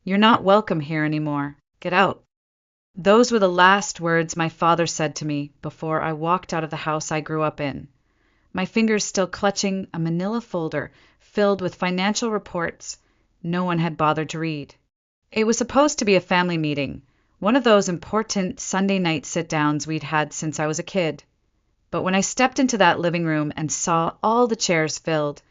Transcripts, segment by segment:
You're not welcome here anymore. Get out." Those were the last words my father said to me before I walked out of the house I grew up in, my fingers still clutching a manila folder filled with financial reports no one had bothered to read. It was supposed to be a family meeting, one of those important Sunday night sit-downs we'd had since I was a kid. But when I stepped into that living room and saw all the chairs filled,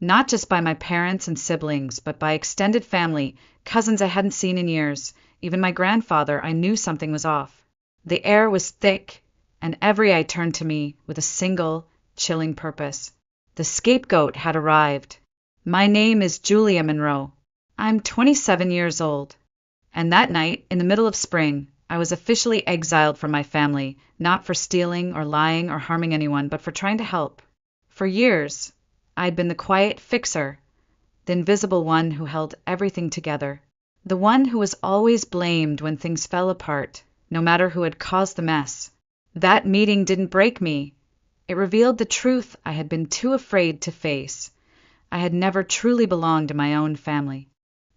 not just by my parents and siblings, but by extended family, cousins I hadn't seen in years, even my grandfather, I knew something was off. The air was thick, and every eye turned to me with a single, chilling purpose. The scapegoat had arrived. My name is Julia Monroe. I'm 27 years old. And that night, in the middle of spring, I was officially exiled from my family, not for stealing or lying or harming anyone, but for trying to help. For years, I'd been the quiet fixer, the invisible one who held everything together, the one who was always blamed when things fell apart, no matter who had caused the mess. That meeting didn't break me. It revealed the truth I had been too afraid to face. I had never truly belonged to my own family.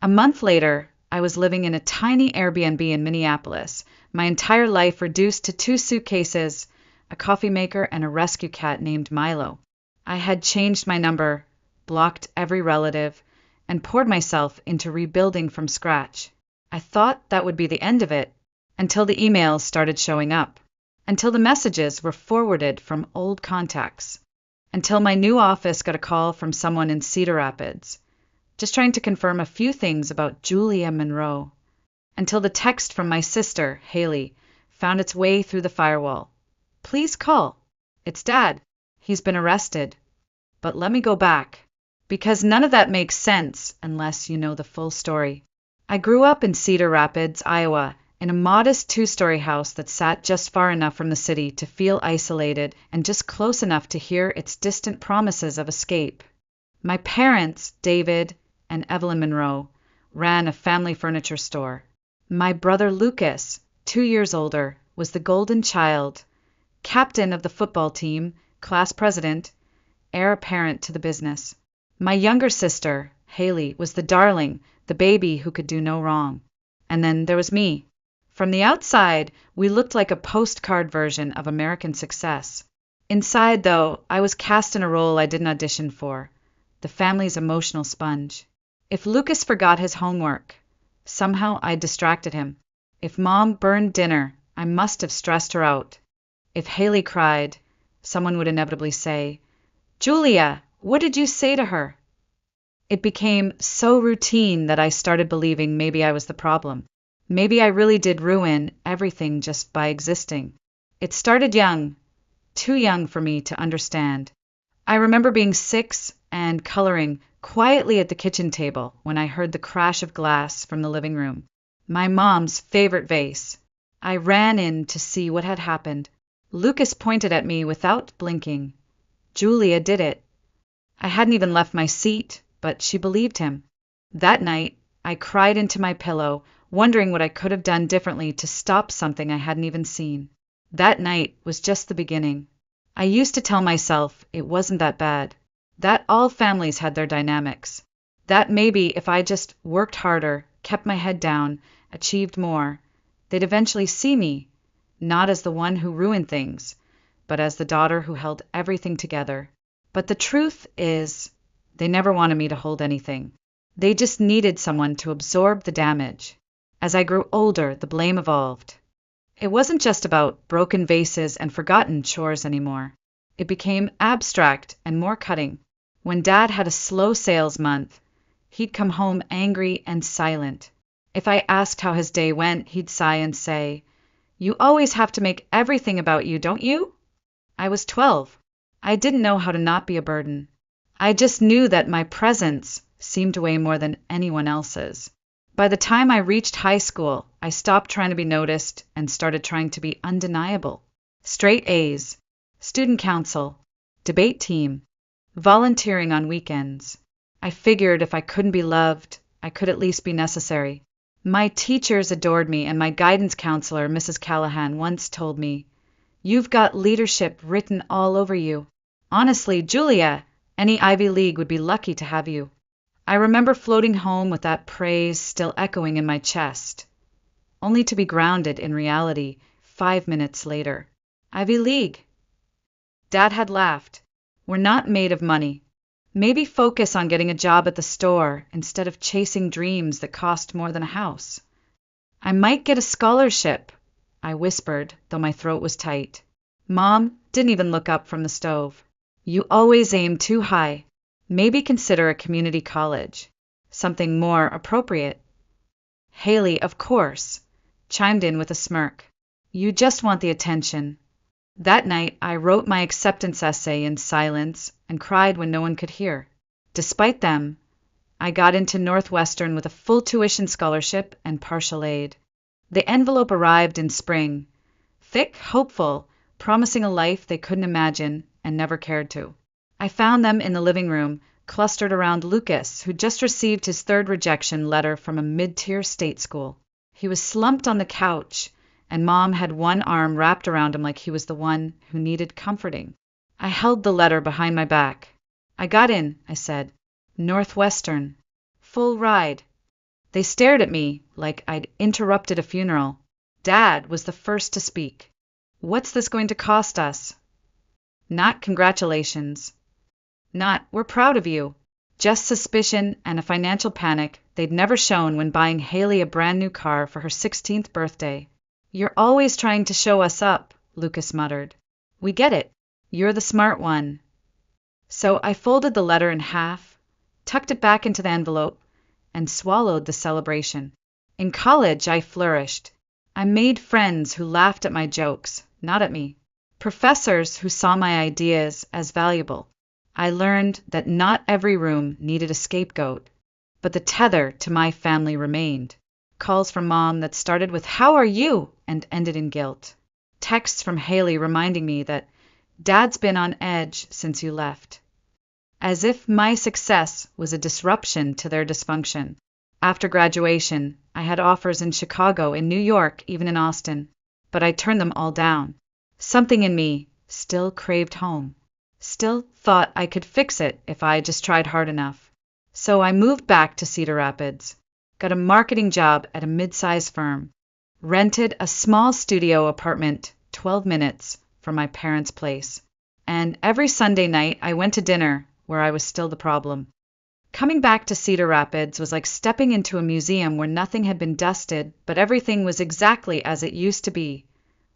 A month later, I was living in a tiny Airbnb in Minneapolis, my entire life reduced to 2 suitcases, a coffee maker, and a rescue cat named Milo. I had changed my number, blocked every relative, and poured myself into rebuilding from scratch. I thought that would be the end of it, until the emails started showing up, until the messages were forwarded from old contacts, until my new office got a call from someone in Cedar Rapids, just trying to confirm a few things about Julia Monroe, until the text from my sister, Haley, found its way through the firewall. "Please call. It's Dad. He's been arrested." But let me go back, because none of that makes sense unless you know the full story. I grew up in Cedar Rapids, Iowa, in a modest 2-story house that sat just far enough from the city to feel isolated and just close enough to hear its distant promises of escape. My parents, David and Evelyn Monroe, ran a family furniture store. My brother Lucas, 2 years older, was the golden child, captain of the football team, class president, heir apparent to the business. My younger sister, Haley, was the darling, the baby who could do no wrong. And then there was me. From the outside, we looked like a postcard version of American success. Inside, though, I was cast in a role I didn't audition for, the family's emotional sponge. If Lucas forgot his homework, somehow I distracted him. If Mom burned dinner, I must have stressed her out. If Haley cried, someone would inevitably say, "Julia, what did you say to her?" It became so routine that I started believing maybe I was the problem. Maybe I really did ruin everything just by existing. It started young, too young for me to understand. I remember being 6 and coloring quietly at the kitchen table when I heard the crash of glass from the living room. My mom's favorite vase. I ran in to see what had happened. Lucas pointed at me without blinking. Julia did it. I hadn't even left my seat, but she believed him. That night, I cried into my pillow, wondering what I could have done differently to stop something I hadn't even seen. That night was just the beginning. I used to tell myself it wasn't that bad, that all families had their dynamics, that maybe if I just worked harder, kept my head down, achieved more, they'd eventually see me, not as the one who ruined things, but as the daughter who held everything together. But the truth is, they never wanted me to hold anything. They just needed someone to absorb the damage. As I grew older, the blame evolved. It wasn't just about broken vases and forgotten chores anymore. It became abstract and more cutting. When Dad had a slow sales month, he'd come home angry and silent. If I asked how his day went, he'd sigh and say, "You always have to make everything about you, don't you?" I was 12. I didn't know how to not be a burden. I just knew that my presence seemed to weigh more than anyone else's. By the time I reached high school, I stopped trying to be noticed and started trying to be undeniable. Straight A's, student council, debate team, volunteering on weekends. I figured if I couldn't be loved, I could at least be necessary. My teachers adored me, and my guidance counselor, Mrs. Callahan, once told me, "You've got leadership written all over you. Honestly, Julia, any Ivy League would be lucky to have you." I remember floating home with that praise still echoing in my chest, only to be grounded in reality 5 minutes later. Ivy League. Dad had laughed. We're not made of money. Maybe focus on getting a job at the store instead of chasing dreams that cost more than a house. I might get a scholarship, I whispered, though my throat was tight. Mom didn't even look up from the stove. You always aim too high. Maybe consider a community college. Something more appropriate. Haley, of course, chimed in with a smirk. You just want the attention. That night, I wrote my acceptance essay in silence and cried when no one could hear. Despite them, I got into Northwestern with a full tuition scholarship and partial aid. The envelope arrived in spring, thick, hopeful, promising a life they couldn't imagine and never cared to. I found them in the living room, clustered around Lucas, who just received his third rejection letter from a mid-tier state school. He was slumped on the couch, and Mom had one arm wrapped around him like he was the one who needed comforting. I held the letter behind my back. I got in, I said. Northwestern. Full ride. They stared at me like I'd interrupted a funeral. Dad was the first to speak. What's this going to cost us? Not congratulations. Not, we're proud of you. Just suspicion and a financial panic they'd never shown when buying Haley a brand new car for her 16th birthday. You're always trying to show us up, Lucas muttered. We get it. You're the smart one. So I folded the letter in half, tucked it back into the envelope, and swallowed the celebration. In college, I flourished. I made friends who laughed at my jokes, not at me. Professors who saw my ideas as valuable. I learned that not every room needed a scapegoat, but the tether to my family remained. Calls from Mom that started with, "How are you?" and ended in guilt. Texts from Haley reminding me that Dad's been on edge since you left. As if my success was a disruption to their dysfunction. After graduation, I had offers in Chicago, in New York, even in Austin, but I turned them all down. Something in me still craved home. Still thought I could fix it if I just tried hard enough. So I moved back to Cedar Rapids, got a marketing job at a mid-sized firm, rented a small studio apartment 12 minutes from my parents' place, and every Sunday night I went to dinner where I was still the problem. Coming back to Cedar Rapids was like stepping into a museum where nothing had been dusted, but everything was exactly as it used to be,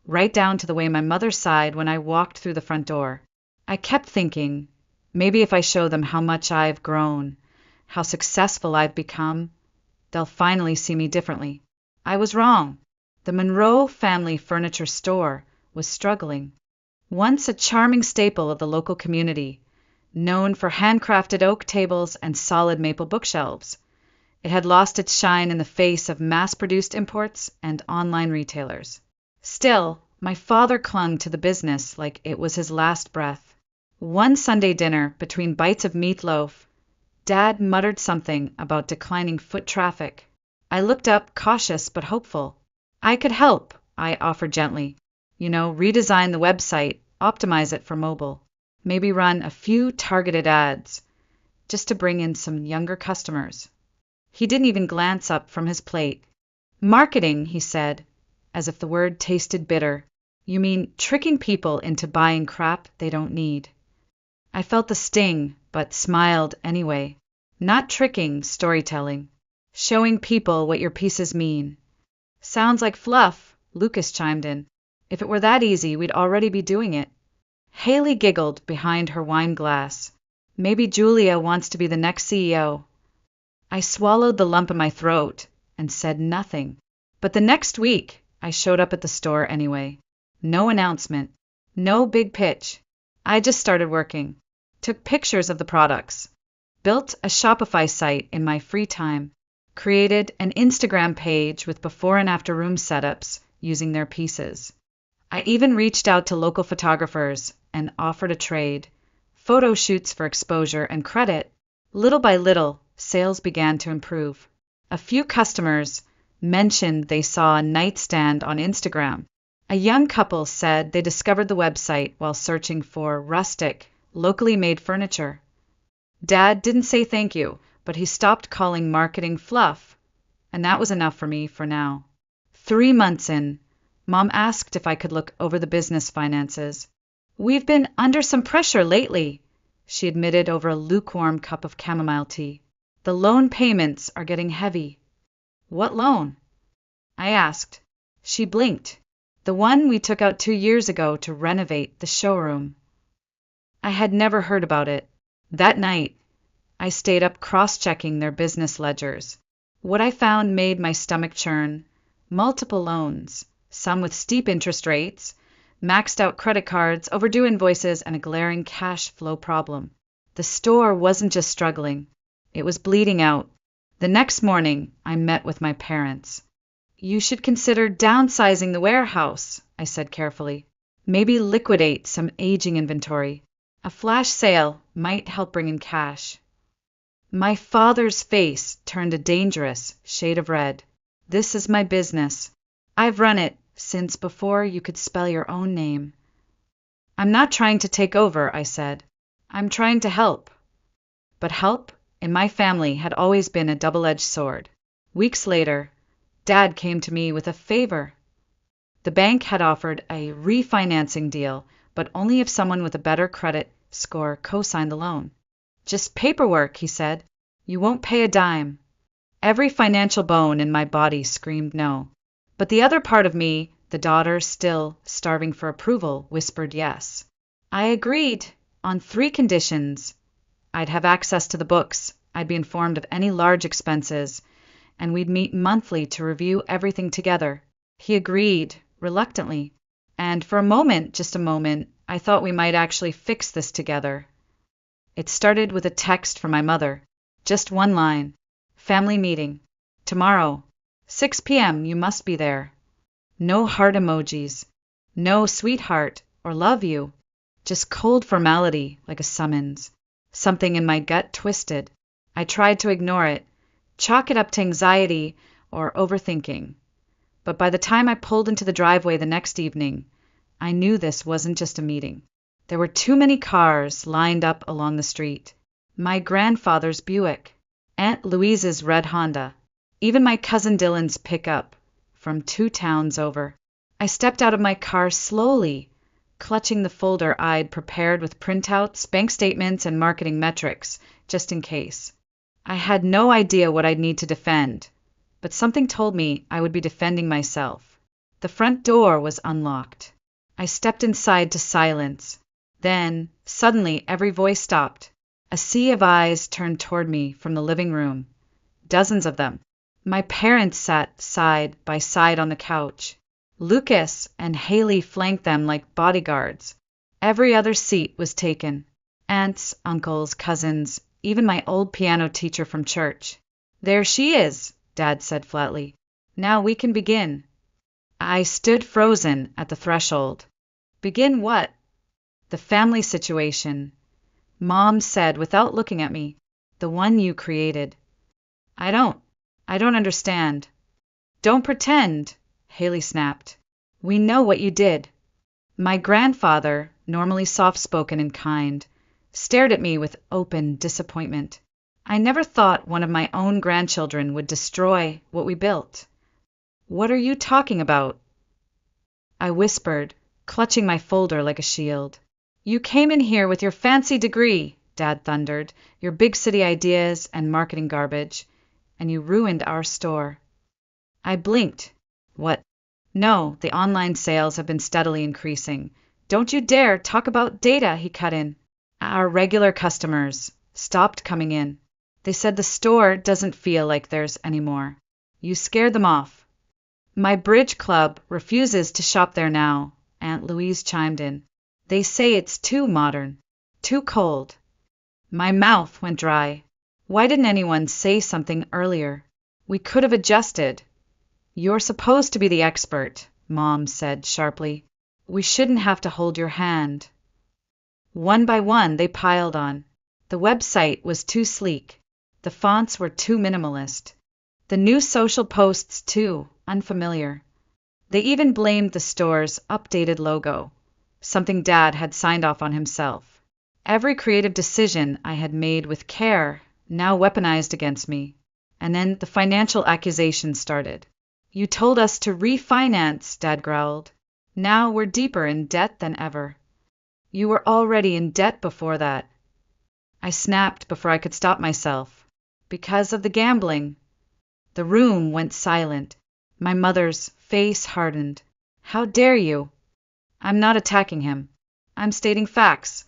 right down to the way my mother sighed when I walked through the front door. I kept thinking, maybe if I show them how much I've grown, how successful I've become, they'll finally see me differently. I was wrong. The Monroe family furniture store was struggling. Once a charming staple of the local community, known for handcrafted oak tables and solid maple bookshelves, it had lost its shine in the face of mass-produced imports and online retailers. Still, my father clung to the business like it was his last breath. One Sunday dinner, between bites of meatloaf, Dad muttered something about declining foot traffic. I looked up, cautious but hopeful. I could help, I offered gently. Redesign the website, optimize it for mobile. Maybe run a few targeted ads, just to bring in some younger customers. He didn't even glance up from his plate. Marketing, he said, as if the word tasted bitter. You mean tricking people into buying crap they don't need. I felt the sting, but smiled anyway. Not tricking, storytelling. Showing people what your pieces mean. Sounds like fluff, Lucas chimed in. If it were that easy, we'd already be doing it. Haley giggled behind her wine glass. Maybe Julia wants to be the next CEO. I swallowed the lump in my throat and said nothing. But the next week, I showed up at the store anyway. No announcement. No big pitch. I just started working. Took pictures of the products. Built a Shopify site in my free time. Created an Instagram page with before and after room setups using their pieces. I even reached out to local photographers and offered a trade. Photo shoots for exposure and credit. Little by little, sales began to improve. A few customers mentioned they saw a nightstand on Instagram. A young couple said they discovered the website while searching for rustic, locally made furniture. Dad didn't say thank you, but he stopped calling marketing fluff, and that was enough for me for now. 3 months in, Mom asked if I could look over the business finances. "We've been under some pressure lately," she admitted over a lukewarm cup of chamomile tea. "The loan payments are getting heavy." "What loan?" I asked. She blinked. "The one we took out 2 years ago to renovate the showroom." I had never heard about it. That night, I stayed up cross-checking their business ledgers. What I found made my stomach churn. Multiple loans, some with steep interest rates, maxed out credit cards, overdue invoices, and a glaring cash flow problem. The store wasn't just struggling, it was bleeding out. The next morning, I met with my parents. "You should consider downsizing the warehouse," I said carefully. "Maybe liquidate some aging inventory. A flash sale might help bring in cash." My father's face turned a dangerous shade of red. "This is my business. I've run it since before you could spell your own name." "I'm not trying to take over," I said. "I'm trying to help." But help, in my family, had always been a double-edged sword. Weeks later, Dad came to me with a favor. The bank had offered a refinancing deal, but only if someone with a better credit score co-signed the loan. "Just paperwork," he said. "You won't pay a dime." Every financial bone in my body screamed no. But the other part of me, the daughter still starving for approval, whispered yes. I agreed on 3 conditions. I'd have access to the books, I'd be informed of any large expenses, and we'd meet monthly to review everything together. He agreed, reluctantly, and for a moment, just a moment, I thought we might actually fix this together. It started with a text from my mother. Just one line. "Family meeting. Tomorrow. 6 p.m. You must be there." No heart emojis. No sweetheart or love you. Just cold formality, like a summons. Something in my gut twisted. I tried to ignore it, chalk it up to anxiety or overthinking. But by the time I pulled into the driveway the next evening, I knew this wasn't just a meeting. There were too many cars lined up along the street. My grandfather's Buick, Aunt Louise's red Honda, even my cousin Dylan's pickup from 2 towns over. I stepped out of my car slowly, clutching the folder I'd prepared with printouts, bank statements, and marketing metrics, just in case. I had no idea what I'd need to defend, but something told me I would be defending myself. The front door was unlocked. I stepped inside to silence. Then, suddenly, every voice stopped. A sea of eyes turned toward me from the living room. Dozens of them. My parents sat side by side on the couch. Lucas and Haley flanked them like bodyguards. Every other seat was taken. Aunts, uncles, cousins, even my old piano teacher from church. "There she is," Dad said flatly. "Now we can begin." I stood frozen at the threshold. "Begin what?" "The family situation," Mom said without looking at me. "The one you created." I don't understand." "Don't pretend," Haley snapped. "We know what you did." My grandfather, normally soft-spoken and kind, stared at me with open disappointment. I never thought one of my own grandchildren would destroy what we built. "What are you talking about?" I whispered, clutching my folder like a shield. "You came in here with your fancy degree," Dad thundered, "your big city ideas and marketing garbage, and you ruined our store." I blinked. "What?" "No, the online sales have been steadily increasing." "Don't you dare talk about data," he cut in. "Our regular customers stopped coming in. They said the store doesn't feel like theirs anymore. You scared them off." "My bridge club refuses to shop there now," Aunt Louise chimed in. "They say it's too modern, too cold." My mouth went dry. Why didn't anyone say something earlier? We could have adjusted. "You're supposed to be the expert," Mom said sharply. "We shouldn't have to hold your hand." One by one, they piled on. The website was too sleek. The fonts were too minimalist. The new social posts too unfamiliar. They even blamed the store's updated logo, something Dad had signed off on himself. Every creative decision I had made with care now weaponized against me. And then the financial accusations started. You told us to refinance, Dad growled. Now we're deeper in debt than ever. You were already in debt before that. I snapped before I could stop myself. Because of the gambling. The room went silent. My mother's face hardened. How dare you? I'm not attacking him. I'm stating facts.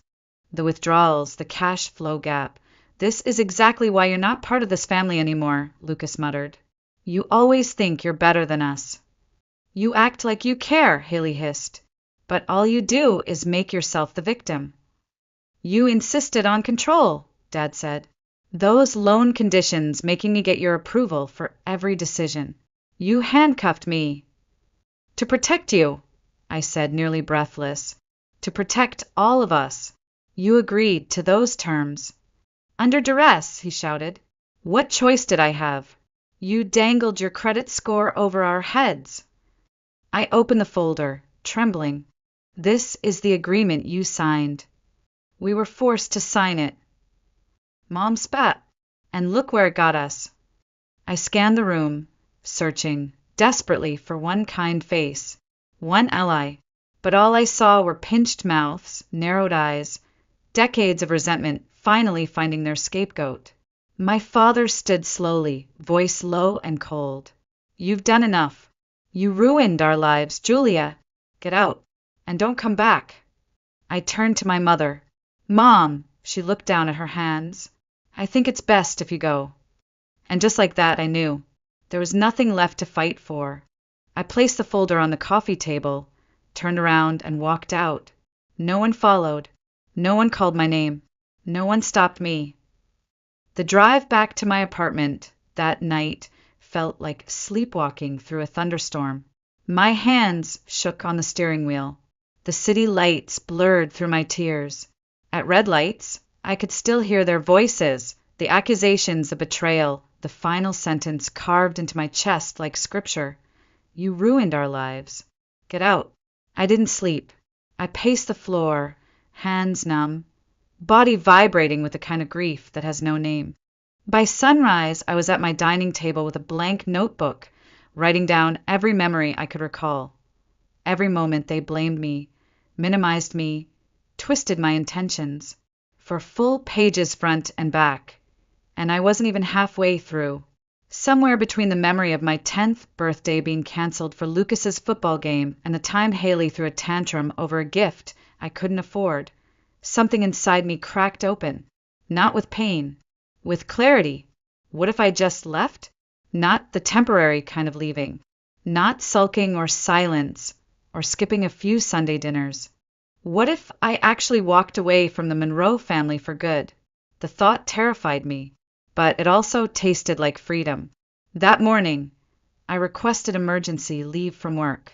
The withdrawals, the cash flow gap. This is exactly why you're not part of this family anymore, Lucas muttered. You always think you're better than us. You act like you care, Haley hissed. But all you do is make yourself the victim. You insisted on control, Dad said. Those loan conditions making me get your approval for every decision. You handcuffed me. To protect you, I said, nearly breathless. To protect all of us. You agreed to those terms. Under duress, he shouted. What choice did I have? You dangled your credit score over our heads. I opened the folder, trembling. This is the agreement you signed. We were forced to sign it. Mom spat, and look where it got us. I scanned the room, searching desperately for one kind face, one ally, but all I saw were pinched mouths, narrowed eyes, decades of resentment finally finding their scapegoat. My father stood slowly, voice low and cold. You've done enough. You ruined our lives, Julia. Get out, and don't come back. I turned to my mother. Mom, she looked down at her hands. I think it's best if you go. And just like that, I knew. There was nothing left to fight for. I placed the folder on the coffee table, turned around, and walked out. No one followed. No one called my name. No one stopped me. The drive back to my apartment that night felt like sleepwalking through a thunderstorm. My hands shook on the steering wheel. The city lights blurred through my tears. At red lights, I could still hear their voices, the accusations, the betrayal, the final sentence carved into my chest like scripture. You ruined our lives. Get out. I didn't sleep. I paced the floor, hands numb, body vibrating with the kind of grief that has no name. By sunrise, I was at my dining table with a blank notebook, writing down every memory I could recall. Every moment they blamed me, minimized me, twisted my intentions, for full pages front and back. And I wasn't even halfway through. Somewhere between the memory of my 10th birthday being canceled for Lucas's football game and the time Haley threw a tantrum over a gift I couldn't afford, something inside me cracked open, not with pain, with clarity. What if I just left? Not the temporary kind of leaving, not sulking or silence or skipping a few Sunday dinners. What if I actually walked away from the Monroe family for good? The thought terrified me, but it also tasted like freedom. That morning, I requested emergency leave from work.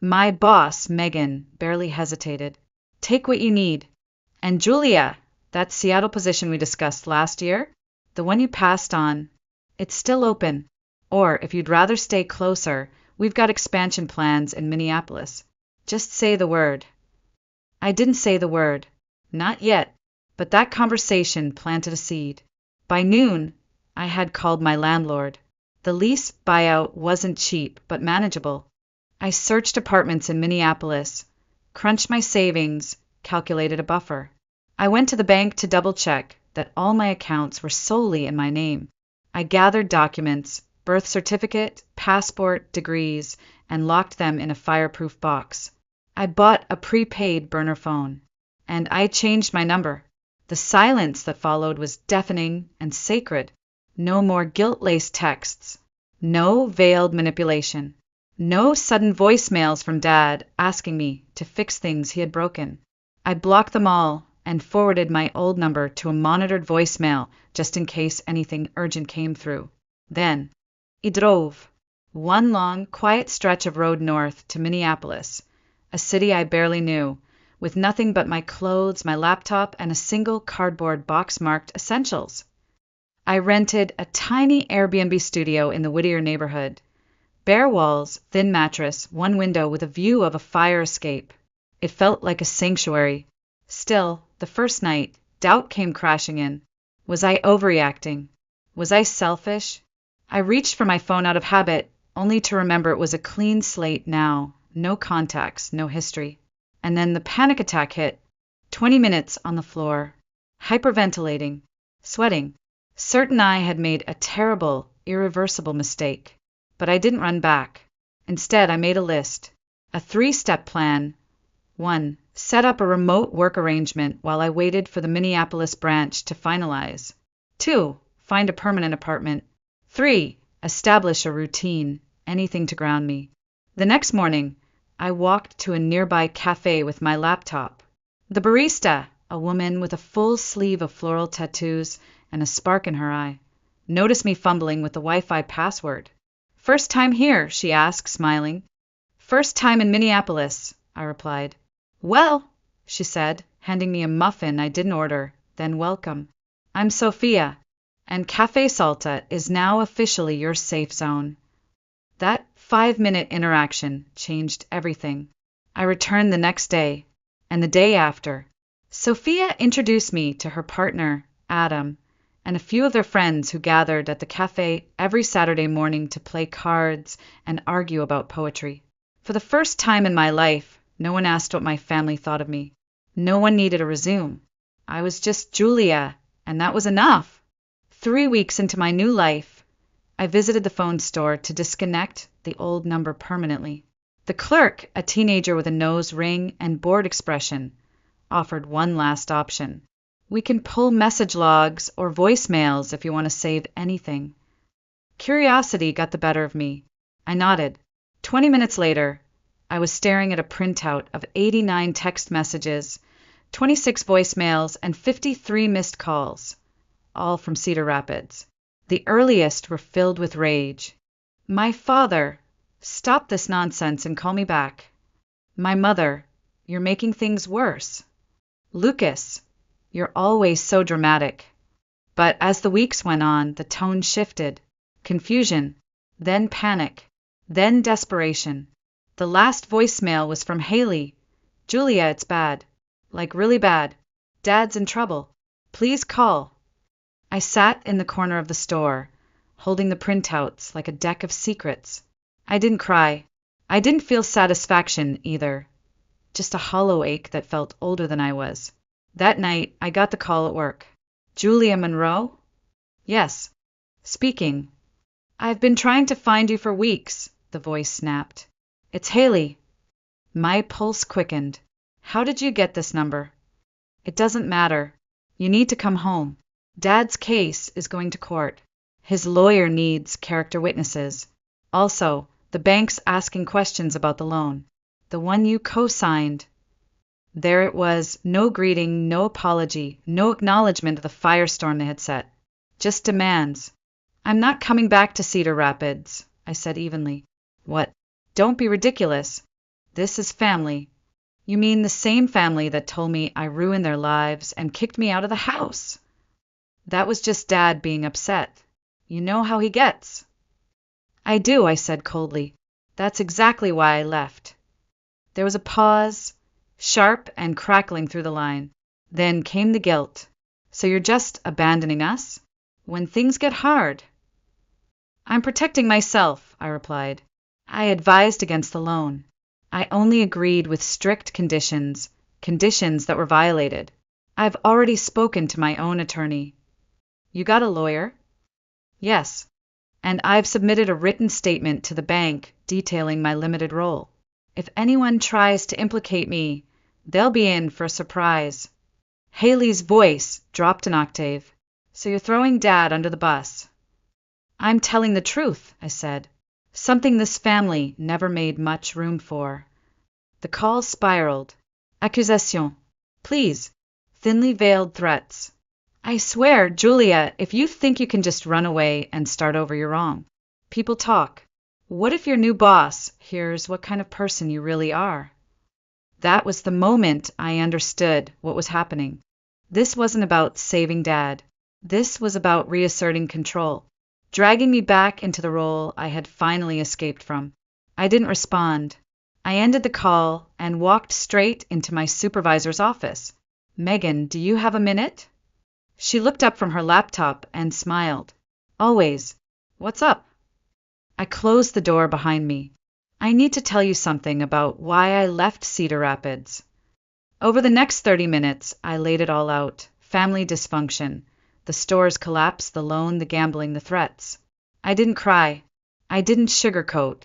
My boss, Megan, barely hesitated. Take what you need. And Julia, that Seattle position we discussed last year, the one you passed on, it's still open. Or if you'd rather stay closer, we've got expansion plans in Minneapolis. Just say the word. I didn't say the word. Not yet. But that conversation planted a seed. By noon, I had called my landlord. The lease buyout wasn't cheap, but manageable. I searched apartments in Minneapolis, crunched my savings, calculated a buffer. I went to the bank to double-check that all my accounts were solely in my name. I gathered documents, birth certificate, passport, degrees, and locked them in a fireproof box. I bought a prepaid burner phone, and I changed my number. The silence that followed was deafening and sacred. No more guilt-laced texts. No veiled manipulation. No sudden voicemails from Dad asking me to fix things he had broken. I blocked them all and forwarded my old number to a monitored voicemail just in case anything urgent came through. Then, I drove. One long, quiet stretch of road north to Minneapolis, a city I barely knew, with nothing but my clothes, my laptop, and a single cardboard box marked Essentials. I rented a tiny Airbnb studio in the Whittier neighborhood. Bare walls, thin mattress, one window with a view of a fire escape. It felt like a sanctuary. Still, the first night, doubt came crashing in. Was I overreacting? Was I selfish? I reached for my phone out of habit, only to remember it was a clean slate now, no contacts, no history. And then the panic attack hit. 20 minutes on the floor, hyperventilating, sweating, certain I had made a terrible, irreversible mistake. But I didn't run back. Instead, I made a list, a 3-step plan. 1. Set up a remote work arrangement while I waited for the Minneapolis branch to finalize. 2. Find a permanent apartment. 3. Establish a routine, anything to ground me. The next morning, I walked to a nearby cafe with my laptop. The barista, a woman with a full sleeve of floral tattoos and a spark in her eye, noticed me fumbling with the Wi-Fi password. "First time here?" she asked, smiling. "First time in Minneapolis," I replied. "Well," she said, handing me a muffin I didn't order, then welcome. "I'm Sophia, and Cafe Salta is now officially your safe zone." That 5-minute interaction changed everything. I returned the next day, and the day after. Sophia introduced me to her partner, Adam, and a few of their friends who gathered at the cafe every Saturday morning to play cards and argue about poetry. For the first time in my life, no one asked what my family thought of me. No one needed a resume. I was just Julia, and that was enough. 3 weeks into my new life, I visited the phone store to disconnect the old number permanently. The clerk, a teenager with a nose ring and bored expression, offered one last option. "We can pull message logs or voicemails if you want to save anything." Curiosity got the better of me. I nodded. 20 minutes later, I was staring at a printout of 89 text messages, 26 voicemails, and 53 missed calls, all from Cedar Rapids. The earliest were filled with rage. "My father, stop this nonsense and call me back." "My mother, you're making things worse." "Lucas, you're always so dramatic." But as the weeks went on, the tone shifted. Confusion, then panic, then desperation. The last voicemail was from Haley. "Julia, it's bad. Like really bad. Dad's in trouble. Please call." I sat in the corner of the store, holding the printouts like a deck of secrets. I didn't cry. I didn't feel satisfaction either. Just a hollow ache that felt older than I was. That night, I got the call at work. "Julia Monroe?" "Yes. Speaking." "I've been trying to find you for weeks," the voice snapped. "It's Haley." My pulse quickened. "How did you get this number?" "It doesn't matter. You need to come home. Dad's case is going to court. His lawyer needs character witnesses. Also, the bank's asking questions about the loan. The one you co-signed." There it was, no greeting, no apology, no acknowledgement of the firestorm they had set. Just demands. "I'm not coming back to Cedar Rapids," I said evenly. "What? Don't be ridiculous. This is family." "You mean the same family that told me I ruined their lives and kicked me out of the house?" "That was just Dad being upset. You know how he gets." "I do," I said coldly. "That's exactly why I left." There was a pause, sharp and crackling through the line. Then came the guilt. "So you're just abandoning us? When things get hard?" "I'm protecting myself," I replied. "I advised against the loan. I only agreed with strict conditions that were violated. I've already spoken to my own attorney." "You got a lawyer?" "Yes. And I've submitted a written statement to the bank detailing my limited role. If anyone tries to implicate me, they'll be in for a surprise." Haley's voice dropped an octave. "So you're throwing Dad under the bus?" "I'm telling the truth," I said. Something this family never made much room for. The call spiraled. Accusation. Pleas. Thinly veiled threats. "I swear, Julia, if you think you can just run away and start over, you're wrong. People talk. What if your new boss hears what kind of person you really are?" That was the moment I understood what was happening. This wasn't about saving Dad. This was about reasserting control, dragging me back into the role I had finally escaped from. I didn't respond. I ended the call and walked straight into my supervisor's office. "Megan, do you have a minute?" She looked up from her laptop and smiled. Always. What's up? I closed the door behind me. I need to tell you something about why I left Cedar Rapids. Over the next 30 minutes, I laid it all out. Family dysfunction. The store's collapse, the loan, the gambling, the threats. I didn't cry. I didn't sugarcoat.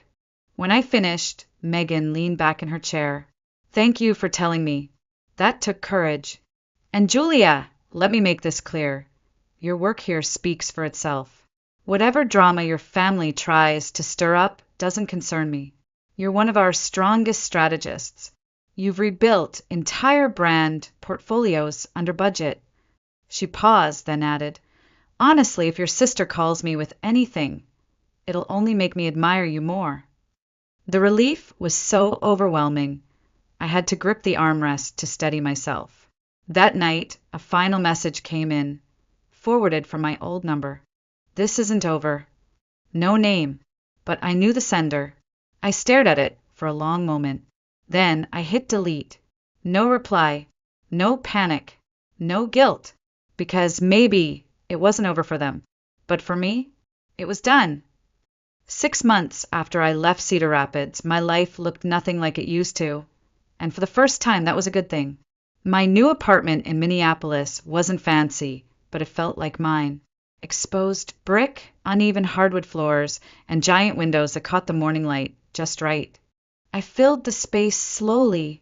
When I finished, Megan leaned back in her chair. Thank you for telling me. That took courage. And Julia, let me make this clear. Your work here speaks for itself. Whatever drama your family tries to stir up doesn't concern me. You're one of our strongest strategists. You've rebuilt entire brand portfolios under budget. She paused, then added, honestly, if your sister calls me with anything, it'll only make me admire you more. The relief was so overwhelming, I had to grip the armrest to steady myself. That night, a final message came in, forwarded from my old number. This isn't over. No name, but I knew the sender. I stared at it for a long moment. Then I hit delete. No reply, no panic, no guilt, because maybe it wasn't over for them. But for me, it was done. 6 months after I left Cedar Rapids, my life looked nothing like it used to. And for the first time, that was a good thing. My new apartment in Minneapolis wasn't fancy, but it felt like mine. Exposed brick, uneven hardwood floors, and giant windows that caught the morning light just right. I filled the space slowly,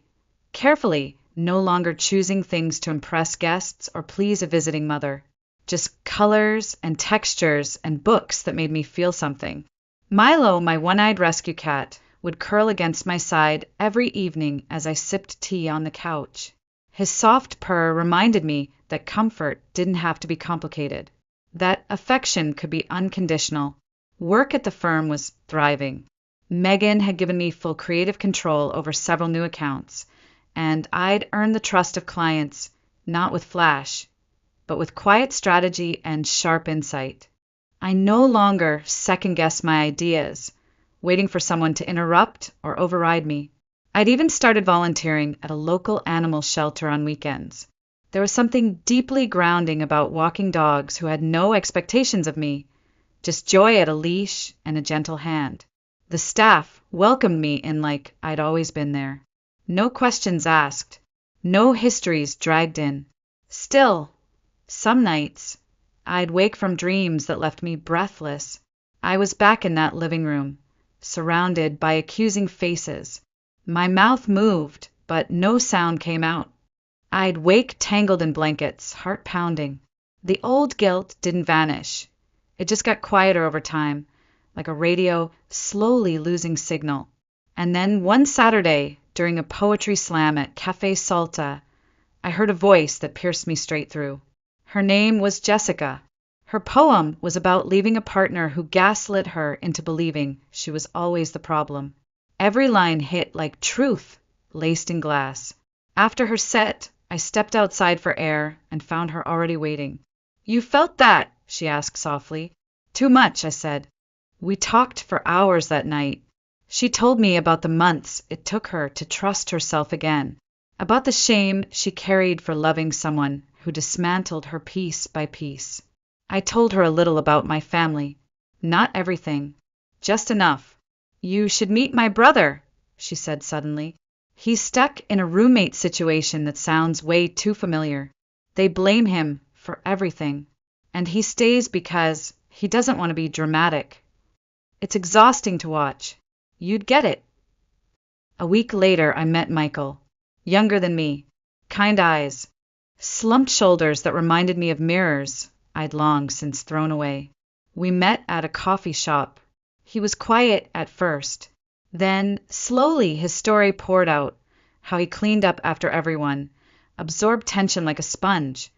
carefully, no longer choosing things to impress guests or please a visiting mother. Just colors and textures and books that made me feel something. Milo, my one-eyed rescue cat, would curl against my side every evening as I sipped tea on the couch. His soft purr reminded me that comfort didn't have to be complicated, that affection could be unconditional. Work at the firm was thriving. Megan had given me full creative control over several new accounts, and I'd earned the trust of clients, not with flash, but with quiet strategy and sharp insight. I no longer second-guessed my ideas, waiting for someone to interrupt or override me. I'd even started volunteering at a local animal shelter on weekends. There was something deeply grounding about walking dogs who had no expectations of me, just joy at a leash and a gentle hand. The staff welcomed me in like I'd always been there. No questions asked, no histories dragged in. Still, some nights, I'd wake from dreams that left me breathless. I was back in that living room, surrounded by accusing faces. My mouth moved, but no sound came out. I'd wake tangled in blankets, heart pounding. The old guilt didn't vanish. It just got quieter over time, like a radio slowly losing signal. And then one Saturday, during a poetry slam at Café Salta, I heard a voice that pierced me straight through. Her name was Jessica. Her poem was about leaving a partner who gaslit her into believing she was always the problem. Every line hit like truth, laced in glass. After her set, I stepped outside for air and found her already waiting. "You felt that?" she asked softly. "Too much," I said. We talked for hours that night. She told me about the months it took her to trust herself again, about the shame she carried for loving someone who dismantled her piece by piece. I told her a little about my family. Not everything, just enough. "You should meet my brother," she said suddenly. "He's stuck in a roommate situation that sounds way too familiar. They blame him for everything, and he stays because he doesn't want to be dramatic. It's exhausting to watch. You'd get it." A week later, I met Michael. Younger than me, kind eyes, slumped shoulders that reminded me of mirrors I'd long since thrown away. We met at a coffee shop. He was quiet at first. Then, slowly, his story poured out, how he cleaned up after everyone, absorbed tension like a sponge,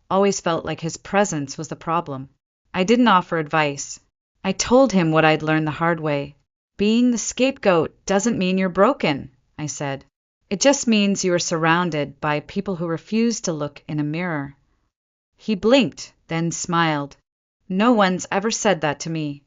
always felt like his presence was the problem. I didn't offer advice. I told him what I'd learned the hard way. "Being the scapegoat doesn't mean you're broken," I said. "It just means you are surrounded by people who refuse to look in a mirror." He blinked, then smiled. "No one's ever said that to me."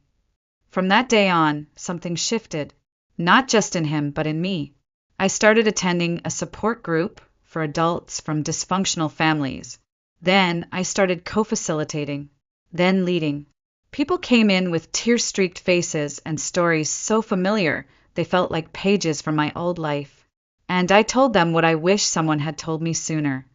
From that day on, something shifted, not just in him, but in me. I started attending a support group for adults from dysfunctional families. Then I started co-facilitating, then leading. People came in with tear-streaked faces and stories so familiar they felt like pages from my old life. And I told them what I wish someone had told me sooner.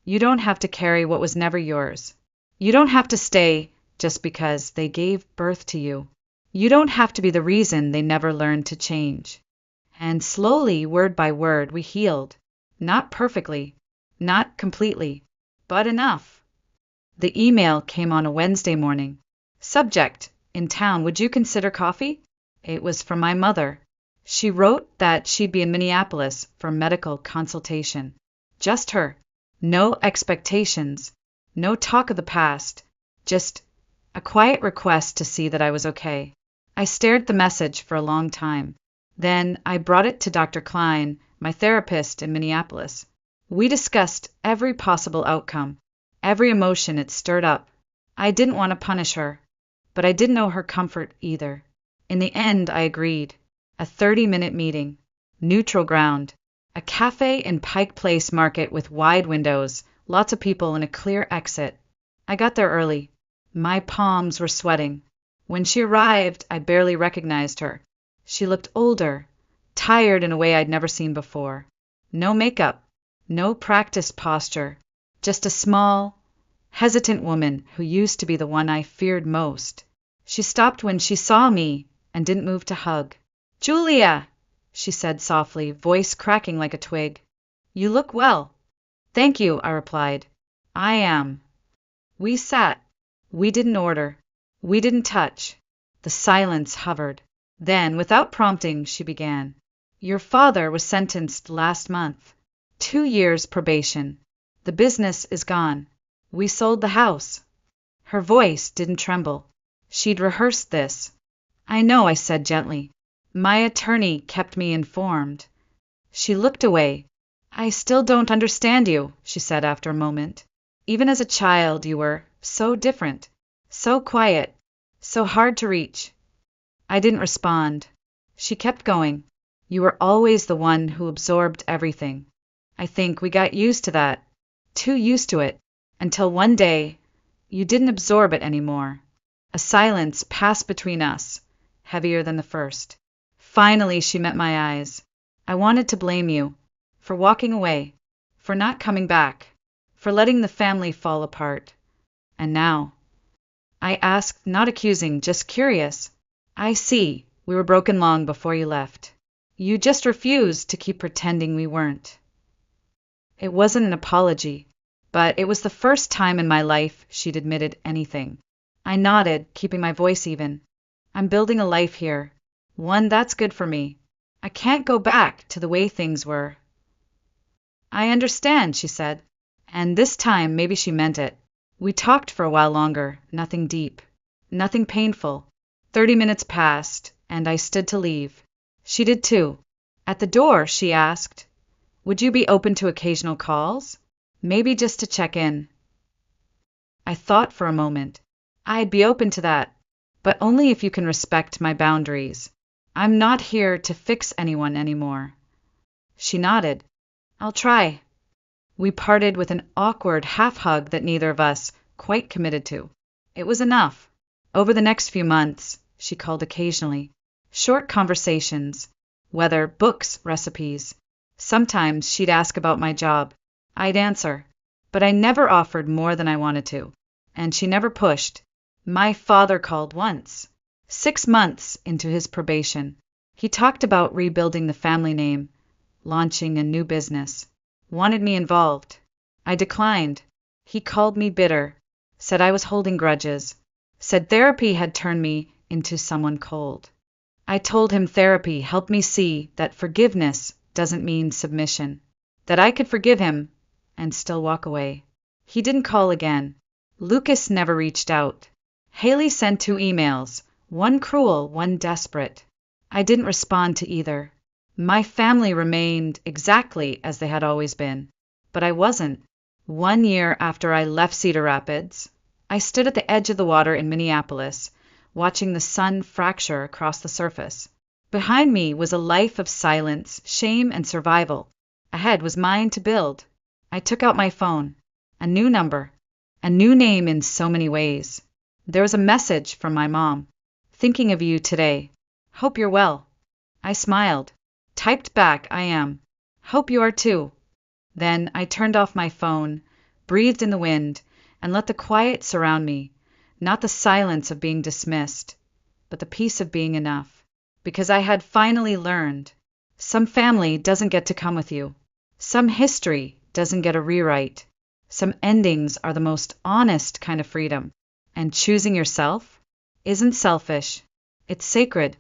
You don't have to carry what was never yours. You don't have to stay just because they gave birth to you. You don't have to be the reason they never learned to change. And slowly, word by word, we healed. Not perfectly, not completely, but enough. The email came on a Wednesday morning. Subject: in town, would you consider coffee? It was from my mother. She wrote that she'd be in Minneapolis for medical consultation. Just her. No expectations. No talk of the past. Just a quiet request to see that I was okay. I stared at the message for a long time. Then I brought it to Dr. Klein, my therapist in Minneapolis. We discussed every possible outcome, every emotion it stirred up. I didn't want to punish her, but I didn't know her comfort either. In the end, I agreed. A 30-minute meeting. Neutral ground. A cafe in Pike Place Market with wide windows, lots of people and a clear exit. I got there early. My palms were sweating. When she arrived, I barely recognized her. She looked older, tired in a way I'd never seen before. No makeup, no practiced posture, just a small, hesitant woman who used to be the one I feared most. She stopped when she saw me and didn't move to hug. "Julia," she said softly, voice cracking like a twig. "You look well." "Thank you," I replied. "I am." We sat. We didn't order. We didn't touch. The silence hovered. Then, without prompting, she began. "Your father was sentenced last month. 2 years probation. The business is gone. We sold the house." Her voice didn't tremble. She'd rehearsed this. "I know," I said gently. "My attorney kept me informed." She looked away. "I still don't understand you," she said after a moment. "Even as a child you were so different, so quiet, so hard to reach." I didn't respond. She kept going. "You were always the one who absorbed everything. I think we got used to that, too used to it, until one day you didn't absorb it anymore." A silence passed between us, heavier than the first. Finally, she met my eyes. "I wanted to blame you for walking away, for not coming back, for letting the family fall apart. And now," I asked, not accusing, just curious, "I see we were broken long before you left. You just refused to keep pretending we weren't." It wasn't an apology, but it was the first time in my life she'd admitted anything. I nodded, keeping my voice even. "I'm building a life here, one that's good for me. I can't go back to the way things were." "I understand," she said, and this time maybe she meant it. We talked for a while longer, nothing deep, nothing painful. 30 minutes passed, and I stood to leave. She did too. At the door, she asked, "Would you be open to occasional calls? Maybe just to check in." I thought for a moment. "I'd be open to that, but only if you can respect my boundaries. I'm not here to fix anyone anymore." She nodded. "I'll try." We parted with an awkward half-hug that neither of us quite committed to. It was enough. Over the next few months, she called occasionally. Short conversations, weather, books, recipes. Sometimes she'd ask about my job. I'd answer, but I never offered more than I wanted to, and she never pushed. My father called once, 6 months into his probation. He talked about rebuilding the family name, launching a new business. Wanted me involved. I declined. He called me bitter, said I was holding grudges, said therapy had turned me into someone cold. I told him therapy helped me see that forgiveness doesn't mean submission, that I could forgive him and still walk away. He didn't call again. Lucas never reached out. Haley sent 2 emails, one cruel, one desperate. I didn't respond to either. My family remained exactly as they had always been, but I wasn't. 1 year after I left Cedar Rapids, I stood at the edge of the water in Minneapolis, watching the sun fracture across the surface. Behind me was a life of silence, shame, and survival. Ahead was mine to build. I took out my phone. A new number. A new name in so many ways. There was a message from my mom. Thinking of you today. Hope you're well. I smiled. Typed back, I am. Hope you are too. Then I turned off my phone, breathed in the wind, and let the quiet surround me. Not the silence of being dismissed, but the peace of being enough. Because I had finally learned. Some family doesn't get to come with you. Some history doesn't get a rewrite. Some endings are the most honest kind of freedom. And choosing yourself isn't selfish. It's sacred.